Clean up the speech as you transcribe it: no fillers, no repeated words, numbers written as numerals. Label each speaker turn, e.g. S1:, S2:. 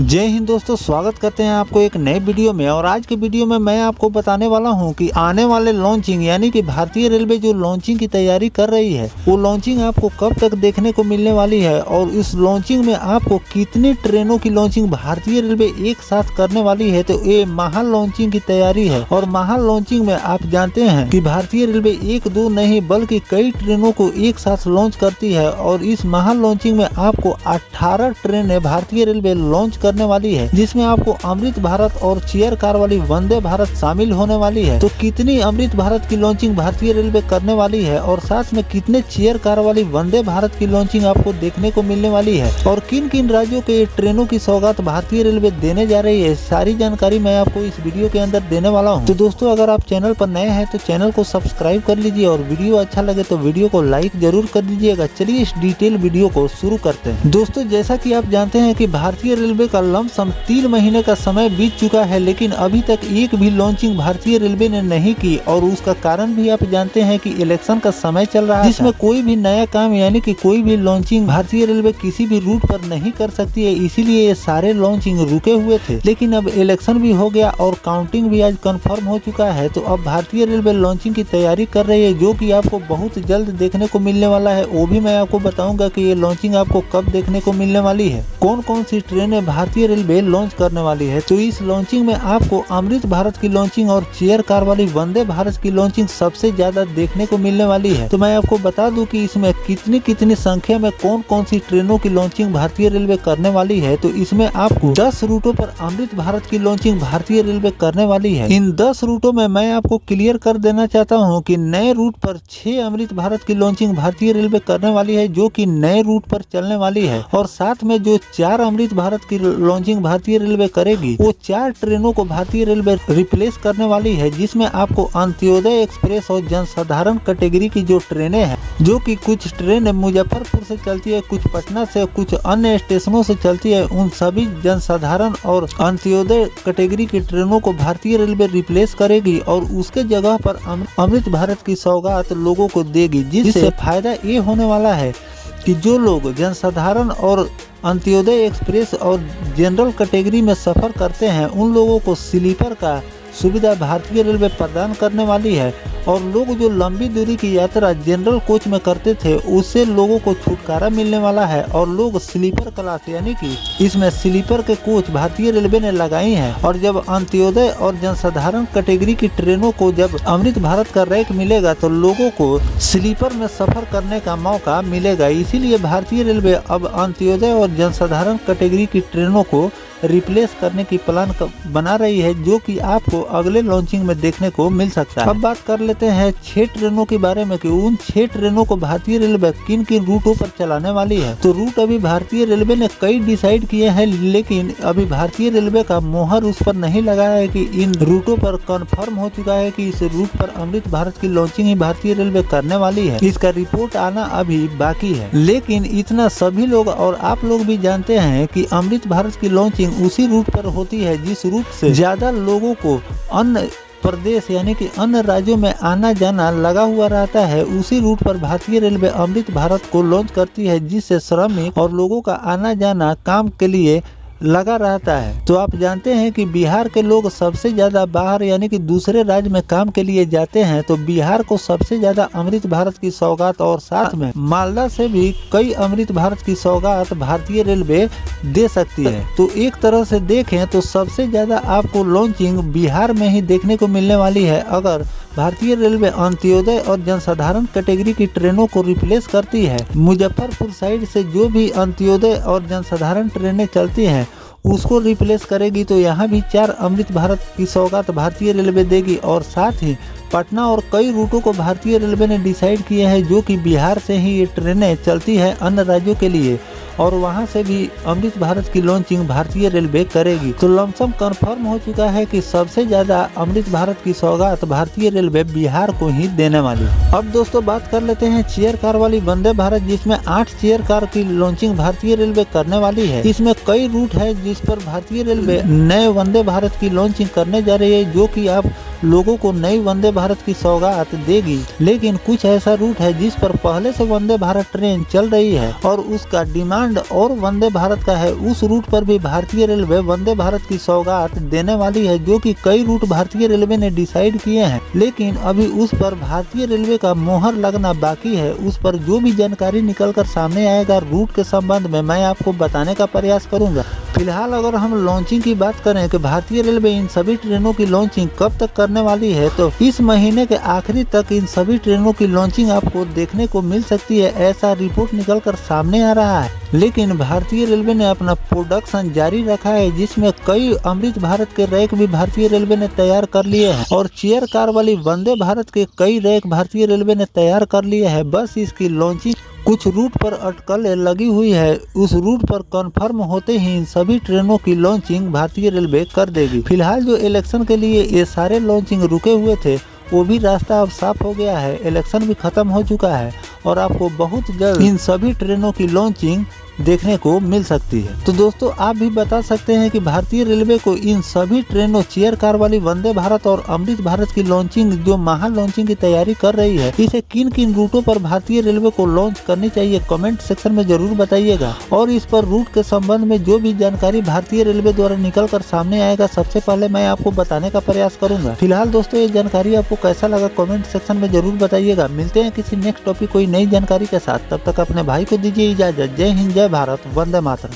S1: जय हिंद दोस्तों, स्वागत करते हैं आपको एक नए वीडियो में। और आज के वीडियो में मैं आपको बताने वाला हूं कि आने वाले लॉन्चिंग यानी कि भारतीय रेलवे जो लॉन्चिंग की तैयारी कर रही है वो लॉन्चिंग आपको कब तक देखने को मिलने वाली है और इस लॉन्चिंग में आपको कितनी ट्रेनों की लॉन्चिंग भारतीय रेलवे एक साथ करने वाली है। तो ये महा लॉन्चिंग की तैयारी है और महा लॉन्चिंग में आप जानते हैं कि भारतीय रेलवे एक दो नहीं बल्कि कई ट्रेनों को एक साथ लॉन्च करती है। और इस महा लॉन्चिंग में आपको 18 ट्रेनें भारतीय रेलवे लॉन्च करने वाली है, जिसमें आपको अमृत भारत और चेयर कार वाली वंदे भारत शामिल होने वाली है। तो कितनी अमृत भारत की लॉन्चिंग भारतीय रेलवे करने वाली है और साथ में कितने चेयर कार वाली वंदे भारत की लॉन्चिंग आपको देखने को मिलने वाली है और किन किन राज्यों के ट्रेनों की सौगात भारतीय रेलवे देने जा रही है, सारी जानकारी मैं आपको इस वीडियो के अंदर देने वाला हूँ। तो दोस्तों, अगर आप चैनल पर नए हैं तो चैनल को सब्सक्राइब कर लीजिए और वीडियो अच्छा लगे तो वीडियो को लाइक जरूर कर दीजिएगा। चलिए इस डिटेल वीडियो को शुरू करते हैं। दोस्तों, जैसा कि आप जानते हैं कि भारतीय रेलवे का लमसम 3 महीने का समय बीत चुका है, लेकिन अभी तक एक भी लॉन्चिंग भारतीय रेलवे ने नहीं की। और उसका कारण भी आप जानते हैं कि इलेक्शन का समय चल रहा है, जिसमें कोई भी नया काम यानी कि कोई भी लॉन्चिंग भारतीय रेलवे किसी भी रूट पर नहीं कर सकती है, इसीलिए ये सारे लॉन्चिंग रुके हुए थे। लेकिन अब इलेक्शन भी हो गया और काउंटिंग भी आज कंफर्म हो चुका है, तो अब भारतीय रेलवे लॉन्चिंग की तैयारी कर रही है, जो कि आपको बहुत जल्द देखने को मिलने वाला है। वो भी मैं आपको बताऊंगा कि ये लॉन्चिंग आपको कब देखने को मिलने वाली है, कौन कौन सी ट्रेनें भारतीय रेलवे लॉन्च करने वाली है। तो इस लॉन्चिंग में आपको अमृत भारत की लॉन्चिंग और चेयर कार वाली वंदे भारत की लॉन्चिंग सबसे ज्यादा देखने को मिलने वाली है। तो मैं आपको बता दूं कि इसमें कितनी संख्या में कौन कौन सी ट्रेनों की लॉन्चिंग भारतीय रेलवे करने वाली है। तो इसमें आपको 10 रूटों पर अमृत भारत की लॉन्चिंग भारतीय रेलवे करने वाली है। इन 10 रूटों में मैं आपको क्लियर कर देना चाहता हूँ कि नए रूट पर 6 अमृत भारत की लॉन्चिंग भारतीय रेलवे करने वाली है, जो कि नए रूट पर चलने वाली है। और साथ में जो 4 अमृत भारत की लॉन्चिंग भारतीय रेलवे करेगी वो 4 ट्रेनों को भारतीय रेलवे रिप्लेस करने वाली है, जिसमें आपको अंत्योदय एक्सप्रेस और जनसाधारण कैटेगरी की जो ट्रेनें हैं, जो कि कुछ ट्रेन मुजफ्फरपुर से चलती है, कुछ पटना से, कुछ अन्य स्टेशनों से चलती है, उन सभी जनसाधारण और अंत्योदय कैटेगरी की ट्रेनों को भारतीय रेलवे रिप्लेस करेगी और उसके जगह पर अमृत भारत की सौगात लोगों को देगी। जिससे फायदा ये होने वाला है कि जो लोग जनसाधारण और अंत्योदय एक्सप्रेस और जनरल कैटेगरी में सफ़र करते हैं, उन लोगों को स्लीपर का सुविधा भारतीय रेलवे प्रदान करने वाली है। और लोग जो लंबी दूरी की यात्रा जनरल कोच में करते थे, उससे लोगों को छुटकारा मिलने वाला है और लोग स्लीपर क्लास यानी कि इसमें स्लीपर के कोच भारतीय रेलवे ने लगाई हैं। और जब अंत्योदय और जनसाधारण कैटेगरी की ट्रेनों को जब अमृत भारत का रैक मिलेगा तो लोगों को स्लीपर में सफर करने का मौका मिलेगा। इसीलिए भारतीय रेलवे अब अंत्योदय और जनसाधारण कैटेगरी की ट्रेनों को रिप्लेस करने की प्लान बना रही है, जो कि आपको अगले लॉन्चिंग में देखने को मिल सकता है। अब बात कर लेते हैं 6 ट्रेनों के बारे में कि उन 6 ट्रेनों को भारतीय रेलवे किन किन रूटों पर चलाने वाली है। तो रूट अभी भारतीय रेलवे ने कई डिसाइड किए हैं, लेकिन अभी भारतीय रेलवे का मोहर उस पर नहीं लगा है कि इन रूटों पर कंफर्म हो चुका है कि इस रूट पर अमृत भारत की लॉन्चिंग ही भारतीय रेलवे करने वाली है। इसका रिपोर्ट आना अभी बाकी है, लेकिन इतना सभी लोग और आप लोग भी जानते हैं कि अमृत भारत की लॉन्चिंग उसी रूट पर होती है जिस रूट से ज्यादा लोगों को अन्य प्रदेश यानी कि अन्य राज्यों में आना जाना लगा हुआ रहता है। उसी रूट पर भारतीय रेलवे अमृत भारत को लॉन्च करती है, जिससे श्रमिक और लोगों का आना जाना काम के लिए लगा रहता है। तो आप जानते हैं कि बिहार के लोग सबसे ज्यादा बाहर यानी कि दूसरे राज्य में काम के लिए जाते हैं, तो बिहार को सबसे ज्यादा अमृत भारत की सौगात और साथ में मालदा से भी कई अमृत भारत की सौगात भारतीय रेलवे दे सकती है। तो एक तरह से देखें तो सबसे ज्यादा आपको लॉन्चिंग बिहार में ही देखने को मिलने वाली है। अगर भारतीय रेलवे अंत्योदय और जनसाधारण कैटेगरी की ट्रेनों को रिप्लेस करती है, मुजफ्फरपुर साइड से जो भी अंत्योदय और जनसाधारण ट्रेनें चलती हैं उसको रिप्लेस करेगी, तो यहाँ भी 4 अमृत भारत की सौगात भारतीय रेलवे देगी। और साथ ही पटना और कई रूटों को भारतीय रेलवे ने डिसाइड किए हैं, जो कि बिहार से ही ये ट्रेनें चलती है अन्य राज्यों के लिए, और वहां से भी अमृत भारत की लॉन्चिंग भारतीय रेलवे करेगी। तो लमसम कंफर्म हो चुका है कि सबसे ज्यादा अमृत भारत की सौगात भारतीय रेलवे बिहार को ही देने वाली। अब दोस्तों बात कर लेते हैं चेयर कार वाली वंदे भारत, जिसमें 8 चेयर कार की लॉन्चिंग भारतीय रेलवे करने वाली है। इसमें कई रूट है जिस पर भारतीय रेलवे नए वंदे भारत की लॉन्चिंग करने जा रही है, जो कि आप लोगों को नई वंदे भारत की सौगात देगी। लेकिन कुछ ऐसा रूट है जिस पर पहले से वंदे भारत ट्रेन चल रही है और उसका डिमांड और वंदे भारत का है। उस रूट पर भी भारतीय रेलवे वंदे भारत की सौगात देने वाली है, जो कि कई रूट भारतीय रेलवे ने डिसाइड किए हैं। लेकिन अभी उस पर भारतीय रेलवे का मोहर लगना बाकी है। उस पर जो भी जानकारी निकल कर सामने आएगा रूट के संबंध में मैं आपको बताने का प्रयास करूंगा। फिलहाल अगर हम लॉन्चिंग की बात करें कि भारतीय रेलवे इन सभी ट्रेनों की लॉन्चिंग कब तक करने वाली है, तो इस महीने के आखिरी तक इन सभी ट्रेनों की लॉन्चिंग आपको देखने को मिल सकती है, ऐसा रिपोर्ट निकल कर सामने आ रहा है। लेकिन भारतीय रेलवे ने अपना प्रोडक्शन जारी रखा है, जिसमें कई अमृत भारत के रैक भी भारतीय रेलवे ने तैयार कर लिए हैं और चेयर कार वाली वंदे भारत के कई रैक भारतीय रेलवे ने तैयार कर लिए हैं। बस इसकी लॉन्चिंग कुछ रूट पर अटकलें लगी हुई है। उस रूट पर कंफर्म होते ही इन सभी ट्रेनों की लॉन्चिंग भारतीय रेलवे कर देगी। फिलहाल जो इलेक्शन के लिए ये सारे लॉन्चिंग रुके हुए थे, वो भी रास्ता अब साफ हो गया है। इलेक्शन भी खत्म हो चुका है और आपको बहुत जल्द इन सभी ट्रेनों की लॉन्चिंग देखने को मिल सकती है। तो दोस्तों, आप भी बता सकते हैं कि भारतीय रेलवे को इन सभी ट्रेनों चेयर कार वाली वंदे भारत और अमृत भारत की लॉन्चिंग जो महा लॉन्चिंग की तैयारी कर रही है, इसे किन किन रूटों पर भारतीय रेलवे को लॉन्च करनी चाहिए, कमेंट सेक्शन में जरूर बताइएगा। और इस पर रूट के संबंध में जो भी जानकारी भारतीय रेलवे द्वारा निकल कर सामने आएगा, सबसे पहले मैं आपको बताने का प्रयास करूंगा। फिलहाल दोस्तों, ये जानकारी आपको कैसा लगा कमेंट सेक्शन में जरूर बताइएगा। मिलते हैं किसी नेक्स्ट टॉपिक कोई नई जानकारी के साथ, तब तक अपने भाई को दीजिए इजाजत। जय हिंद, जय भारत, वंदे मातरम।